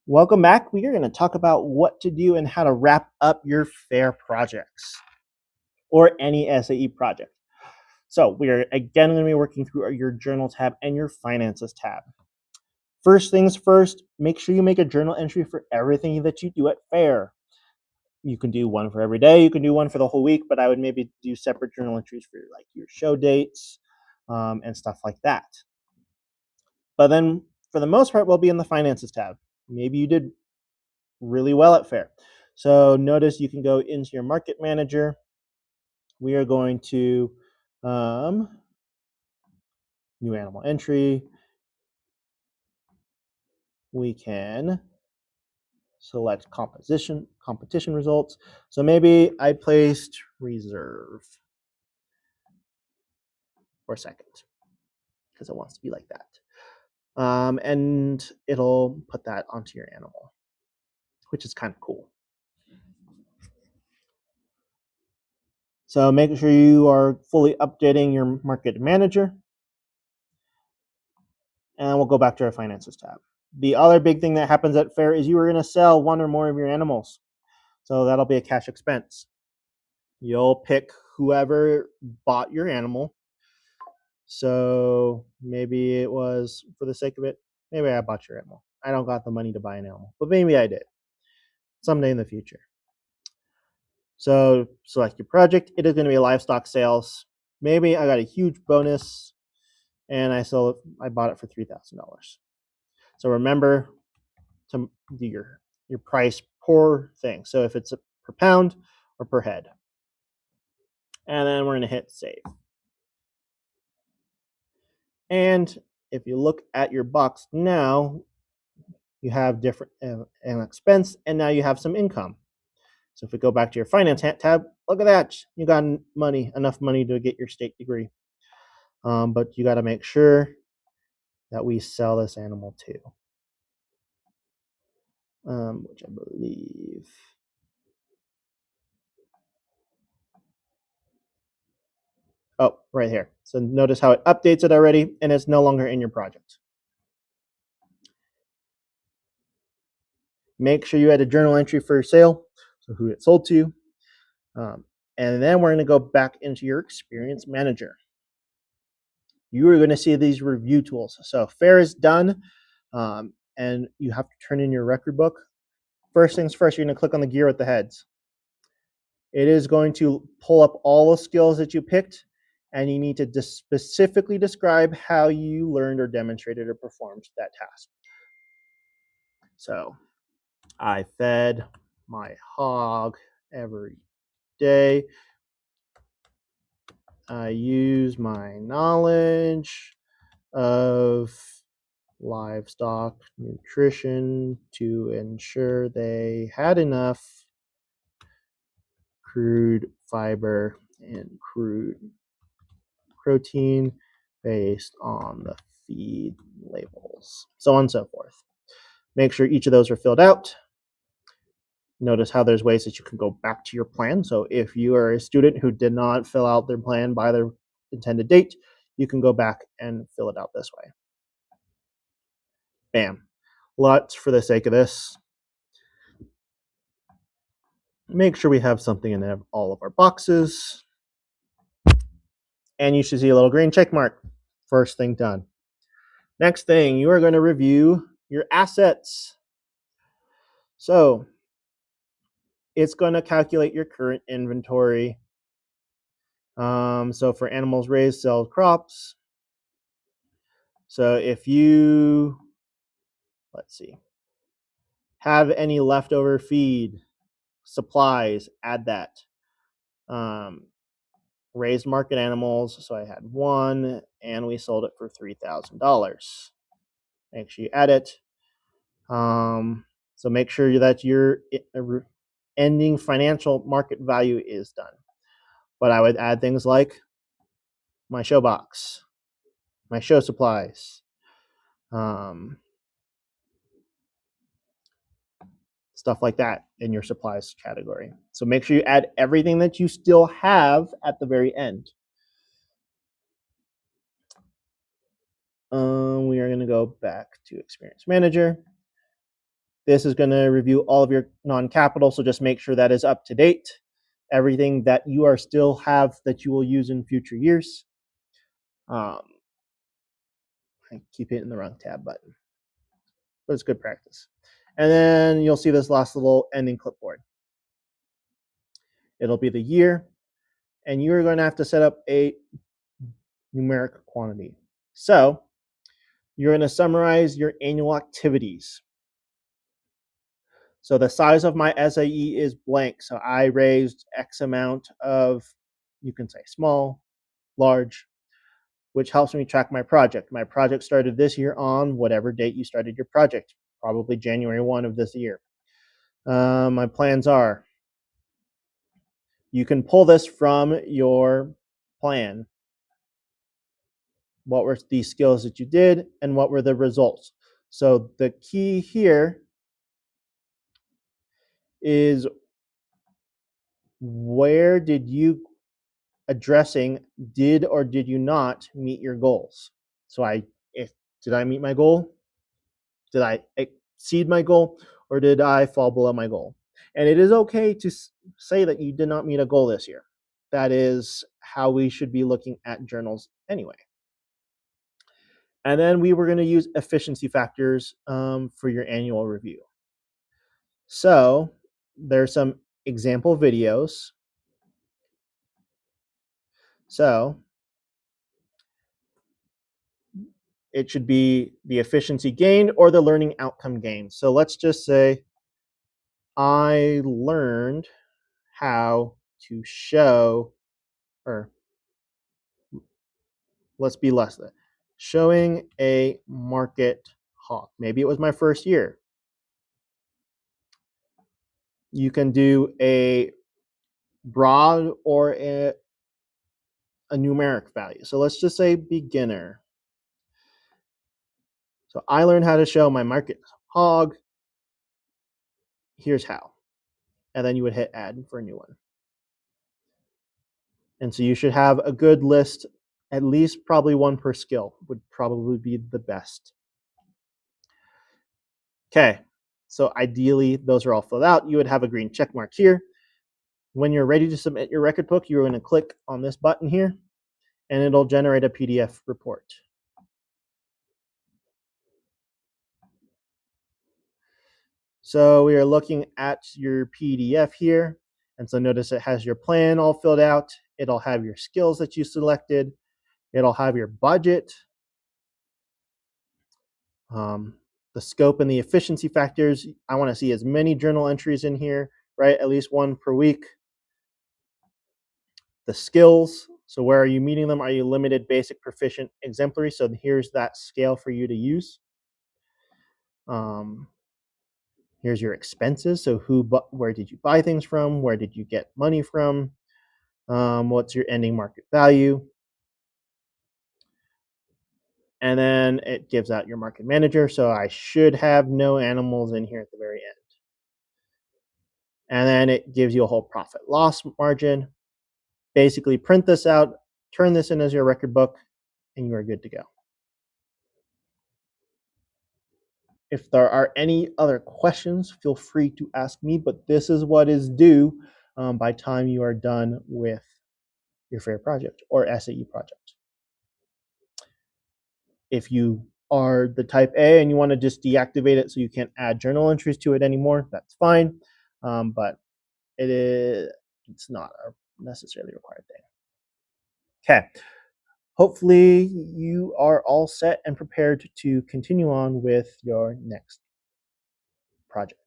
Welcome back. We are going to talk about what to do and how to wrap up your fair projects or any SAE project. So we are again going to be working through your journal tab and your finances tab. First things first, make sure you make a journal entry for everything that you do at fair. You can do one for every day, you can do one for the whole week, but I would maybe do separate journal entries for like your show dates and stuff like that. But then for the most part, we'll be in the finances tab. Maybe you did really well at fair. So notice you can go into your market manager. We are going to new animal entry. We can select competition results. So maybe I placed reserve for second because it wants to be like that. And it'll put that onto your animal, which is kind of cool. So make sure you are fully updating your market manager. And we'll go back to our finances tab. The other big thing that happens at fair is you are going to sell one or more of your animals. So that'll be a cash expense. You'll pick whoever bought your animal. So maybe it was, for the sake of it, maybe I bought your animal. I don't got the money to buy an animal, but maybe I did someday in the future. So select your project. It is going to be livestock sales. Maybe I got a huge bonus and I bought it for $3,000. So remember to do your price per thing. So if it's per pound or per head. And then we're going to hit save. And if you look at your box now, you have different an expense, and now you have some income. So if we go back to your finance tab, look at that. You got enough money to get your state degree. But you got to make sure that we sell this animal too. Which I believe. Oh, right here. So notice how it updates it already, and it's no longer in your project. Make sure you add a journal entry for your sale, so who it sold to. And then we're going to go back into your experience manager. You are going to see these review tools. So fair is done, and you have to turn in your record book. First things first, you're going to click on the gear with the heads. It is going to pull up all the skills that you picked, and you need to specifically describe how you learned or demonstrated or performed that task. So I fed my hog every day. I use my knowledge of livestock nutrition to ensure they had enough crude fiber and crude protein based on the feed labels, so on and so forth. Make sure each of those are filled out. Notice how there's ways that you can go back to your plan. So if you are a student who did not fill out their plan by their intended date, you can go back and fill it out this way. Bam. Lots for the sake of this. Make sure we have something in all of our boxes. And you should see a little green check mark. First thing done. Next thing, you are going to review your assets. So it's going to calculate your current inventory. So for animals raised, sell crops. So if you, let's see, have any leftover feed, supplies, add that. Raised market animals, so I had one, and we sold it for $3,000. Make sure you add it. So make sure that your ending financial market value is done. But I would add things like my show box, my show supplies, stuff like that in your supplies category. So make sure you add everything that you still have at the very end. We are going to go back to Experience Manager. This is going to review all of your non-capital, so just make sure that is up to date. Everything that you are still have that you will use in future years. I keep hitting the wrong tab button, but it's good practice. And then you'll see this last little ending clipboard. It'll be the year, and you're going to have to set up a numeric quantity. So you're going to summarize your annual activities. So the size of my SAE is blank. So I raised X amount of, you can say small, large, which helps me track my project. My project started this year on whatever date you started your project, probably January 1 of this year. My plans are, you can pull this from your plan. What were the skills that you did and what were the results? So the key here is, where did you addressing did or did you not meet your goals? So did I meet my goal? Did I exceed my goal, or did I fall below my goal? And it is okay to say that you did not meet a goal this year. That is how we should be looking at journals anyway. And then we were going to use efficiency factors for your annual review. So there's some example videos. So it should be the efficiency gained or the learning outcome gained. So let's just say I learned how to show, or let's be less than, showing a market hawk. Maybe it was my first year. You can do a broad or a numeric value. So let's just say beginner. So I learned how to show my market hog. Here's how. And then you would hit add for a new one. And so you should have a good list, at least probably one per skill would probably be the best. Okay, so ideally those are all filled out. You would have a green check mark here. When you're ready to submit your record book, you're going to click on this button here, and it'll generate a PDF report. So we are looking at your PDF here. And so notice it has your plan all filled out. It'll have your skills that you selected. It'll have your budget, the scope and the efficiency factors. I want to see as many journal entries in here, right? At least one per week. The skills. So where are you meeting them? Are you limited, basic, proficient, exemplary? So here's that scale for you to use. Here's your expenses. So where did you buy things from? Where did you get money from? What's your ending market value? And then it gives out your market manager. So I should have no animals in here at the very end. And then it gives you a whole profit loss margin. Basically print this out, turn this in as your record book, and you are good to go. If there are any other questions, feel free to ask me, but this is what is due by time you are done with your FAIR project or SAE project. If you are the type A and you want to just deactivate it so you can't add journal entries to it anymore, that's fine, but it's not a necessarily required thing. Okay, hopefully you are all set and prepared to continue on with your next project.